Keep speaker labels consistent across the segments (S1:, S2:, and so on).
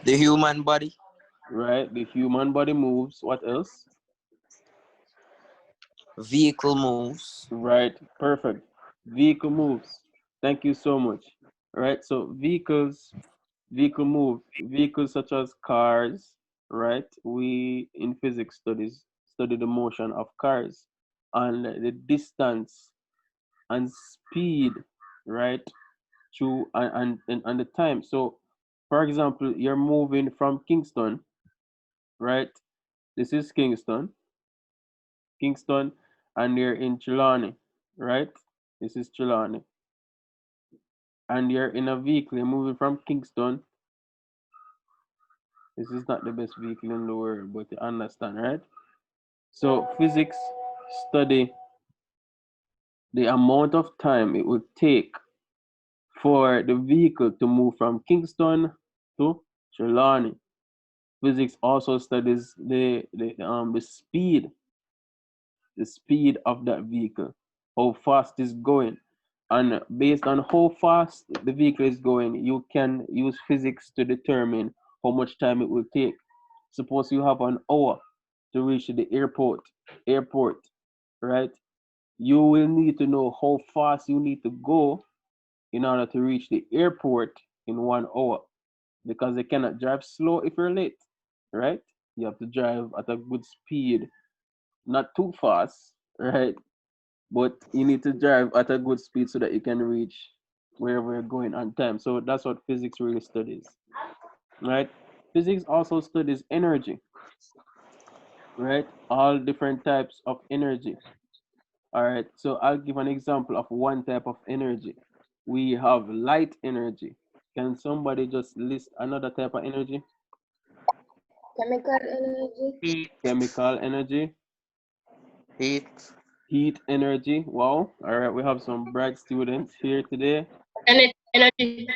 S1: The human body.
S2: Right? The human body moves. What else?
S1: Vehicle moves.
S2: Right, perfect. Vehicle moves. Thank you so much. Right, so vehicle move. Vehicles such as cars, right? We in physics study the motion of cars and the distance and speed, right? To and the time. So, for example, you're moving from Kingston, right? This is Kingston, and you're in Trelawney, right? This is Trelawney, and you're in a vehicle, you're moving from Kingston. This is not the best vehicle in the world, but you understand, right? So physics study the amount of time it would take for the vehicle to move from Kingston to Trelawney. Physics also studies the speed of that vehicle, how fast it's going. And based on how fast the vehicle is going, you can use physics to determine how much time it will take. Suppose you have an hour to reach the airport, right? You will need to know how fast you need to go in order to reach the airport in 1 hour, because they cannot drive slow if you're late, right? You have to drive at a good speed, not too fast, right? But you need to drive at a good speed so that you can reach wherever you're going on time. So that's what physics really studies, right? Physics also studies energy, right? All different types of energy. All right. So I'll give an example of one type of energy. We have light energy. Can somebody just list another type of energy?
S3: Chemical energy.
S1: Heat.
S2: Chemical energy,
S1: Heat.
S2: heat energy. Wow. All right. We have some bright students here today.
S3: Energy.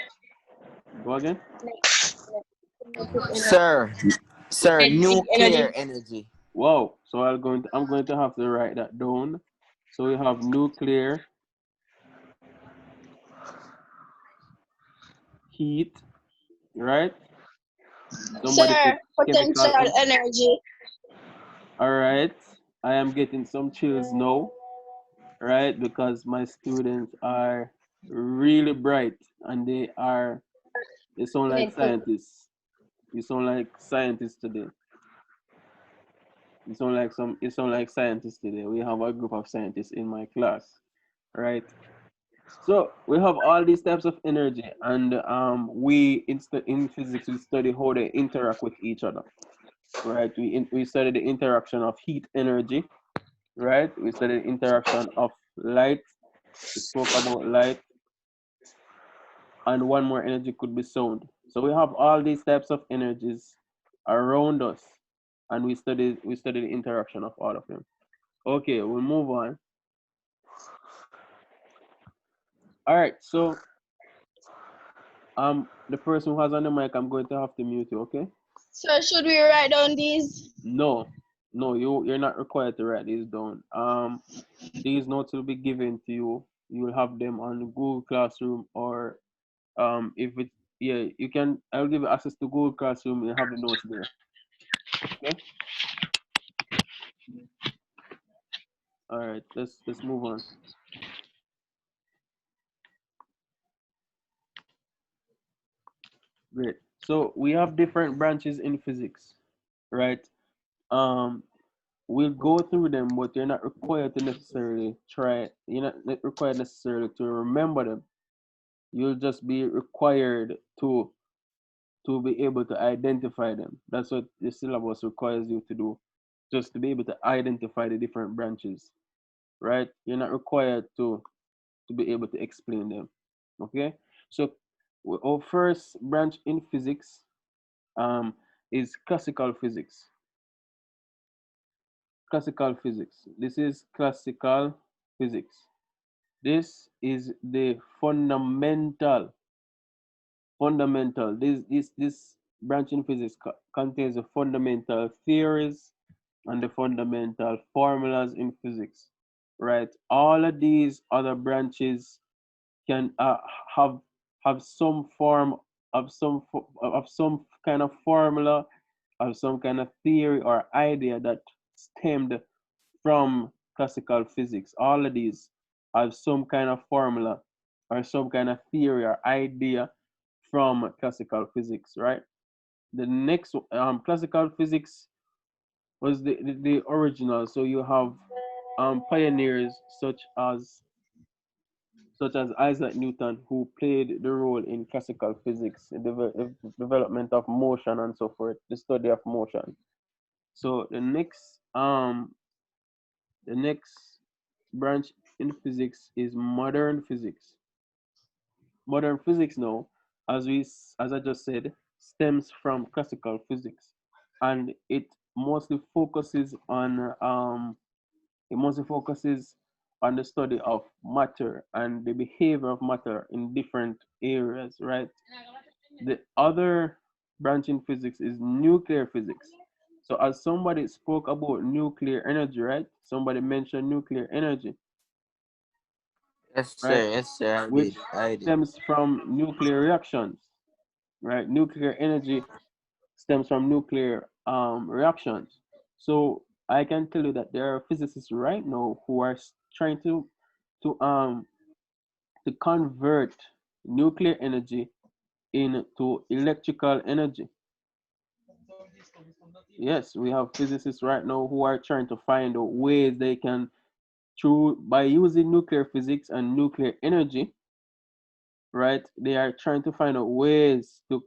S2: Go again.
S3: Kinetic energy.
S1: Sir. Sir,
S3: Kinetic
S1: nuclear
S3: energy.
S1: energy.
S2: Wow. So I'm going to have to write that down. So we have nuclear, heat, right? Somebody said
S3: Sir,
S2: chemical.
S3: potential energy.
S2: All right. I am getting some chills now, right? Because my students are really bright and they sound like
S3: Kinetic.
S2: scientists. You sound like scientists today. You sound like scientists today. We have a group of scientists in my class, right? So we have all these types of energy, and in physics we study how they interact with each other, right? We study the interaction of heat energy, right? We study the interaction of light. We spoke about light, and one more energy could be sound. So we have all these types of energies around us, and we study the interaction of all of them. Okay, we'll move on. All right, so the person who has on the mic, I'm going to have to mute you. Okay?
S3: Sir, should we write down these?
S2: No, no, you're not required to write these down. These notes will be given to you. You will have them on Google Classroom, or if it yeah, you can. I'll give you access to Google Classroom and have the notes there. Okay. All right. Let's move on. Great. So we have different branches in physics, right? Um, we'll go through them, but you're not required to necessarily try. You're not required necessarily to remember them. You'll just be required to be able to identify them. That's what the syllabus requires you to do, just to be able to identify the different branches, right? You're not required to be able to explain them. Okay, so our first branch in physics um, is classical physics. Classical physics. This is classical physics. This is the fundamental. This branch in physics contains the fundamental theories and the fundamental formulas in physics. Right. All of these other branches can have some form of some kind of formula, of some kind of theory or idea that stemmed from classical physics. All of these have some kind of formula or some kind of theory or idea from classical physics, right? The next classical physics was the original. So you have pioneers such as Isaac Newton, who played the role in classical physics, the development of motion and so forth, the study of motion. So the next branch in physics is modern physics. Modern physics now, as I just said, stems from classical physics, and mostly focuses on the study of matter and the behavior of matter in different areas, right? The other branch in physics is nuclear physics. So as somebody spoke about nuclear energy, right? Somebody mentioned nuclear energy,
S1: Yes,
S2: right?
S1: sir. Yes, sir. I did.
S2: Which
S1: I did.
S2: stems from nuclear reactions, right? Nuclear energy stems from nuclear reactions. So I can tell you that there are physicists right now who are trying to um to convert nuclear energy into electrical energy. Yes, we have physicists right now who are trying to find out ways they can, through by using nuclear physics and nuclear energy, right? They are trying to find out ways to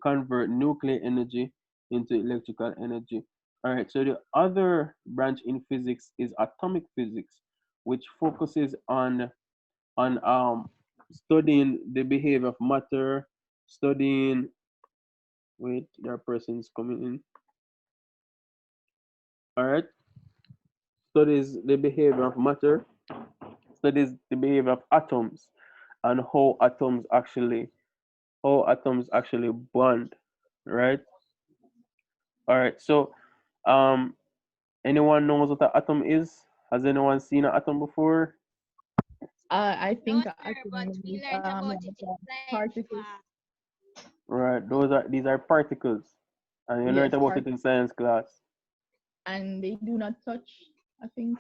S2: convert nuclear energy into electrical energy. All right, so the other branch in physics is atomic physics, which focuses on studying the behavior of matter, studying wait, there are persons coming in. All right, studies the behavior of matter, studies the behavior of atoms, and how atoms actually bond, right? All right, so um, anyone knows what an atom is? Has anyone seen an atom before?
S4: I
S5: No,
S4: think I
S5: sir, but
S4: can
S5: we learned about it in
S4: like
S5: science
S4: particles.
S5: class.
S2: Right, these are particles, and you learned
S4: Yes,
S2: about
S4: part
S2: it in science class.
S4: and they do not touch. I think.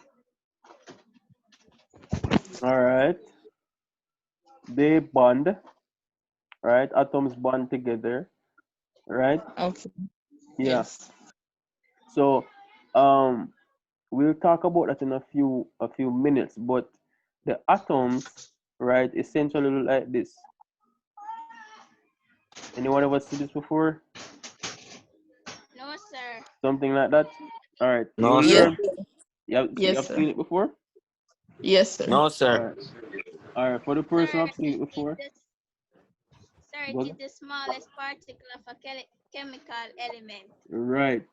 S2: All right, they bond, right? Atoms bond together, right?
S4: Okay.
S2: Yeah.
S4: Yes.
S2: So, um, we'll talk about that in a few minutes. But the atoms, right, essentially look like this. Anyone ever see this before?
S5: No, sir.
S2: Something like that. All right, you
S1: No,
S2: will
S4: Yes.
S1: sir.
S2: learn. You
S4: Yes,
S2: have
S4: sir.
S2: seen it before.
S4: Yes, sir.
S1: No,
S2: All
S1: sir.
S2: right, all right. For the person who
S5: Sir,
S2: have seen it before,
S5: it
S2: go.
S5: is the smallest particle of a chemical element.
S2: Right,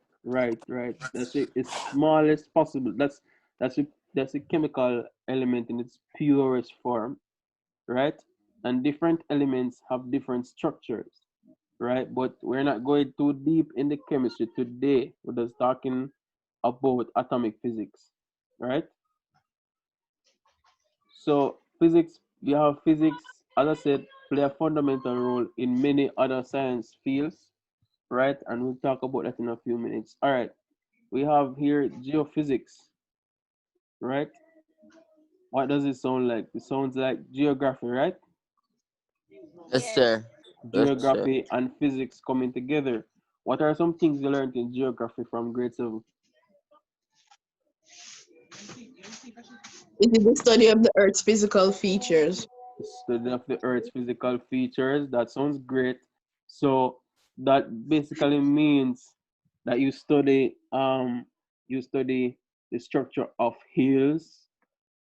S2: right. That's it. It's smallest possible. That's a that's a chemical element in its purest form, right? And different elements have different structures, right? But we're not going too deep in the chemistry today. We're just talking about atomic physics, right? So physics, we have physics, as I said, play a fundamental role in many other science fields, right? And we'll talk about that in a few minutes. All right. We have here geophysics, right? What does it sound like? It sounds like geography, right?
S1: Yes,
S5: Yes.
S1: sir. Yes, sir.
S2: Geography and physics coming together. What are some things you learned in geography from grade 7?
S4: It is the study of the Earth's physical features.
S2: The study of the Earth's physical features. That sounds great. So that basically means that you study the structure of hills,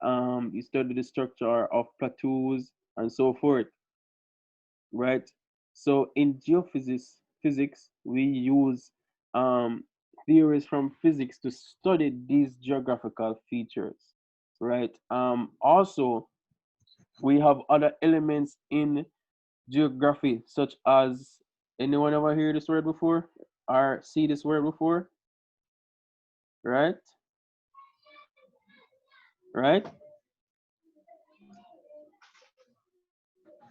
S2: you study the structure of plateaus and so forth, right? So in physics, we use um, theories from physics to study these geographical features, right? Also, we have other elements in geography, such as, anyone ever hear this word before or see this word before? Right? Right?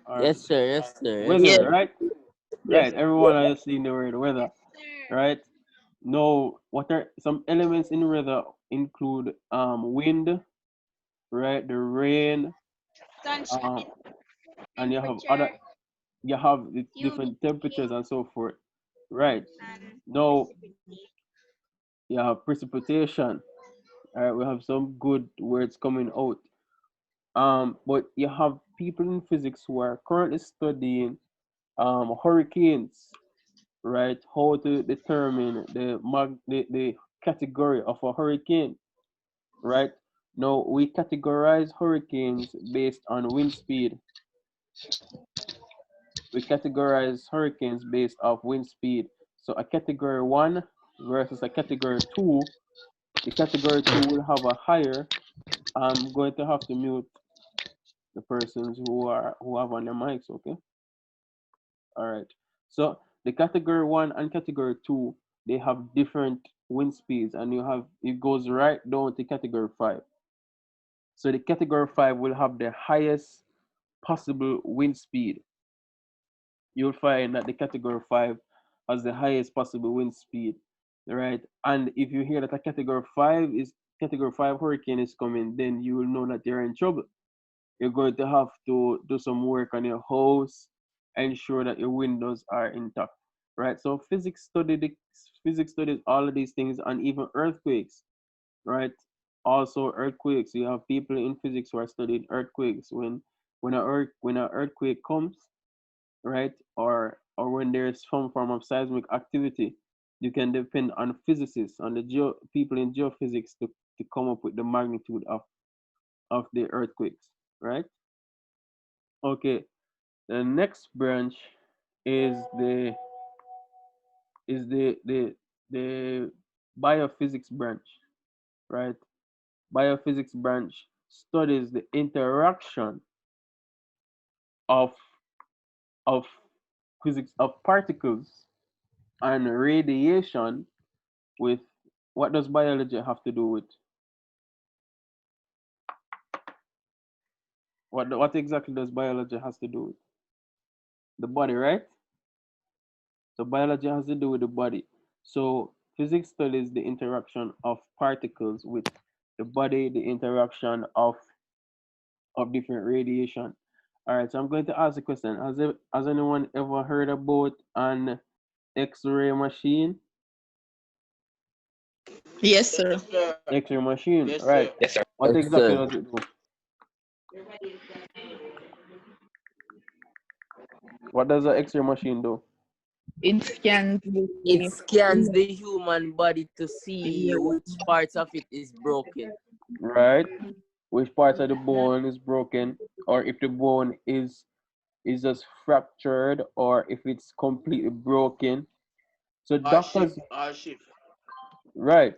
S2: Or
S1: Yes, sir. Yes, sir. Yes,
S4: Yes.
S2: weather,
S1: sir.
S2: right? Right, everyone has seen the word weather,
S5: Sir.
S2: right? Now, what are some elements in weather include wind, right? The rain,
S5: Sunshine,
S2: and you have the different
S5: humidity,
S2: temperatures and so forth, right?
S5: and
S2: Now
S5: precipitation.
S2: you have precipitation. All right, we have some good words coming out. But you have people in physics who are currently studying hurricanes, right? How to determine the category of a hurricane, right? Now we categorize hurricanes based on wind speed. We categorize hurricanes based off wind speed. So a category 1 versus a category 2, the category 2 will have a higher. I'm going to have to mute the persons who have on their mics, okay? All right. So the category 1 and category 2, they have different wind speeds, and it goes right down to category 5. So the category 5 will have the highest possible wind speed. You'll find that the category 5 has the highest possible wind speed, right? And if you hear that a category 5 hurricane is coming, then you will know that you're in trouble. You're going to have to do some work on your house, ensure that your windows are intact, right? So physics studies all of these things, and even earthquakes, right? Also earthquakes. You have people in physics who are studying earthquakes. When an earthquake comes, right, or when there's some form of seismic activity, you can depend on physicists, on the people in geophysics to come up with the magnitude of the earthquakes, right? Okay, the next branch is the biophysics branch, right? Biophysics branch studies the interaction of of physics of particles and radiation with what does biology have to do with what exactly does biology has to do with the body, right? So biology has to do with the body. So physics studies the interaction of particles with the body, the interaction of different radiation. All right, so I'm going to ask a question. Has anyone ever heard about an X-ray machine?
S4: Yes, sir.
S2: X-ray machine, right? What
S1: Yes,
S2: exactly
S1: sir.
S2: does it do? What does an X-ray machine do?
S4: It scans
S1: It
S4: the
S1: scans the human body to see which parts of it is broken.
S2: Right? Which parts of the bone is broken, or if the bone is just fractured, or if it's completely broken. So doctors, right?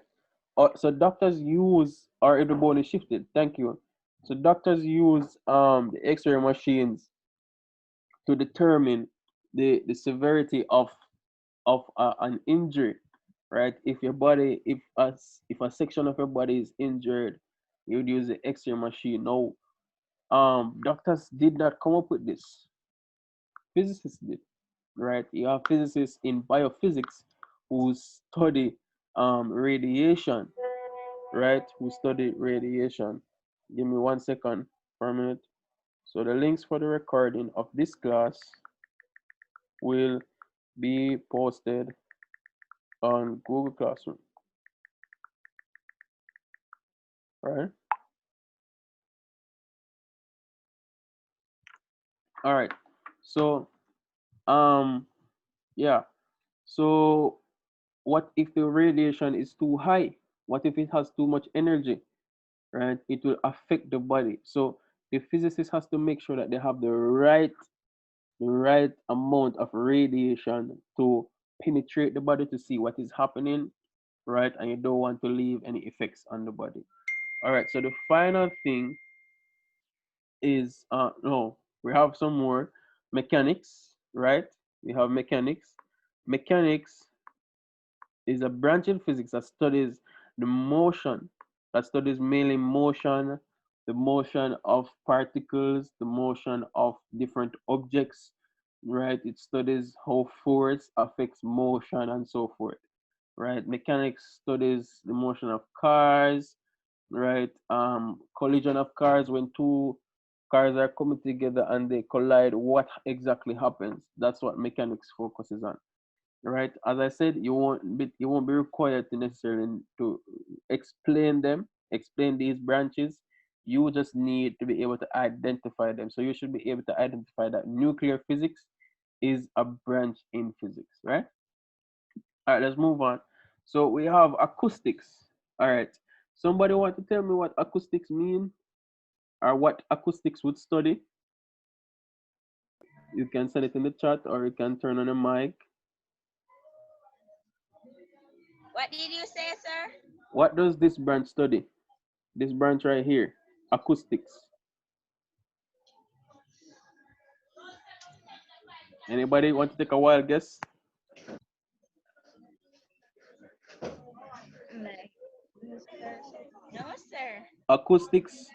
S2: So doctors use, or if the bone is shifted. Thank you. So doctors use the X-ray machines to determine the severity of an injury, right? If a section of your body is injured, you would use the X-ray machine. Now, doctors did not come up with this. Physicists did, right? You have physicists in biophysics who study radiation, right? Who study radiation. Give me 1 second for a minute. So the links for the recording of this class will be posted on Google Classroom. Right? All right. So yeah. So what if the radiation is too high? What if it has too much energy? Right? It will affect the body. So the physicist has to make sure that they have the right amount of radiation to penetrate the body to see what is happening, right? And you don't want to leave any effects on the body. All right, so the final thing is no, we have some more mechanics, right? We have mechanics. Mechanics is a branch in physics that studies the motion, that studies mainly motion, the motion of particles, the motion of different objects, right? It studies how force affects motion and so forth, right? Mechanics studies the motion of cars, right? Collision of cars, when two cars are coming together and they collide, what exactly happens? That's what mechanics focuses on, right? As I said, you won't be required to necessarily to explain these branches. You just need to be able to identify them. So you should be able to identify that nuclear physics is a branch in physics, right? All right, let's move on. So we have acoustics. All right. Somebody want to tell me what acoustics mean or what acoustics would study? You can send it in the chat or you can turn on a mic.
S5: What did you say, sir?
S2: What does this branch study? This branch right here, acoustics. Anybody want to take a wild guess?
S5: No, sir.
S2: Acoustics.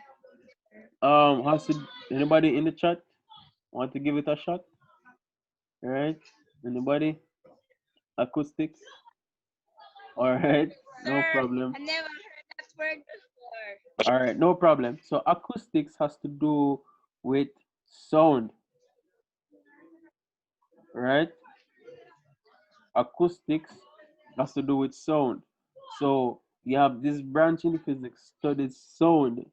S2: Anybody in the chat want to give it a shot? All right. Anybody? Acoustics. All right. No
S5: Sir,
S2: problem.
S5: I never heard that word before.
S2: All right. No problem. So acoustics has to do with sound, right? Acoustics has to do with sound. So you have this branch in physics studies sound,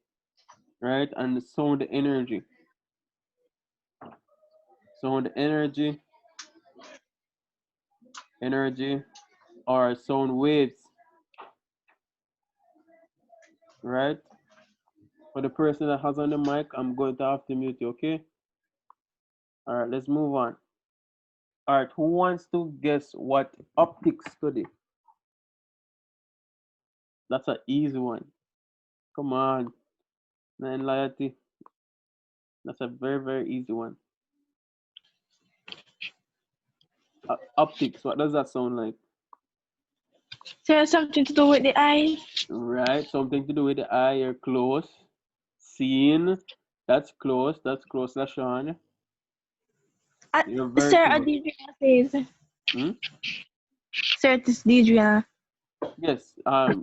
S2: right? And the sound energy. Sound energy or sound waves, right? For the person that has on the mic, I'm going to have to mute you, okay? All right, let's move on. All right, who wants to guess what optics study? That's an easy one. Come on, man, loyalty. That's a very, very easy one. Optics, what does that sound like?
S3: So it has something to do with the eye.
S2: Right, something to do with the eye. You're close. Seeing, that's close. That's close, Lashawn. You're very
S3: Sir,
S2: close.
S3: Adidria says.
S2: Hmm?
S3: Sir, it is Deidria.
S2: Yes,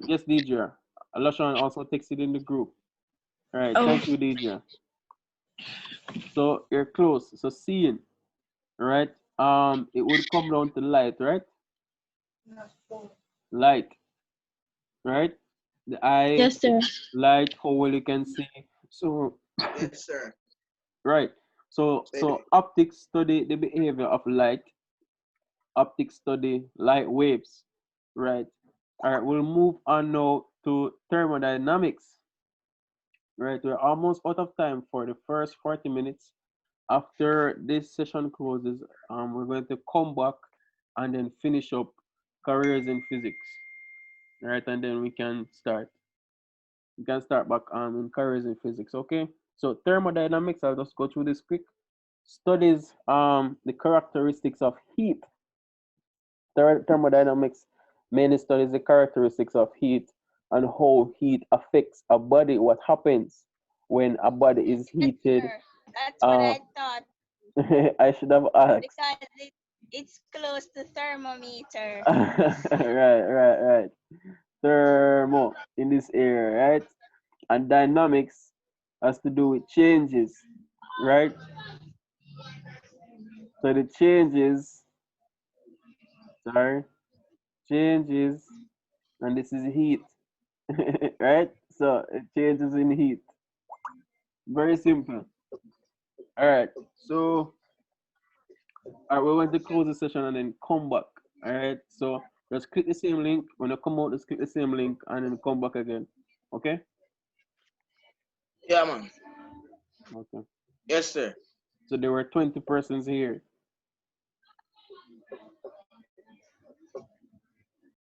S2: yes, Deidre. Lashawn also texted in the group. All right,
S3: Oh.
S2: thank you, Deidre. So you're close. So seeing, right? It would come down to light, right? Light, right? The eye,
S3: Yes, sir.
S2: light, how well you can see. So,
S6: Yes, sir.
S2: right. So optics study the behavior of light. Optics study light waves, right? All right, we'll move on now to thermodynamics. Right, we're almost out of time for the first 40 minutes. After this session closes, we're going to come back and then finish up careers in physics. Right, and then we can start. We can start back in careers in physics. Okay. So thermodynamics, I'll just go through this quick. Studies the characteristics of heat. Thermodynamics mainly studies the characteristics of heat and how heat affects a body. What happens when a body is heated?
S5: Sir, that's what I thought.
S2: I should have asked.
S5: Because it's close to thermometer.
S2: Right. Thermo in this area, right? And dynamics has to do with changes, right? So the changes, and this is heat, right? So it changes in heat. Very simple. All right. So, all right, we're going to close the session and then come back. All right. So just click the same link. When you come out, just click the same link and then come back again. Okay?
S6: Yeah, man.
S2: Okay.
S6: Yes, sir.
S2: So there were 20 persons here.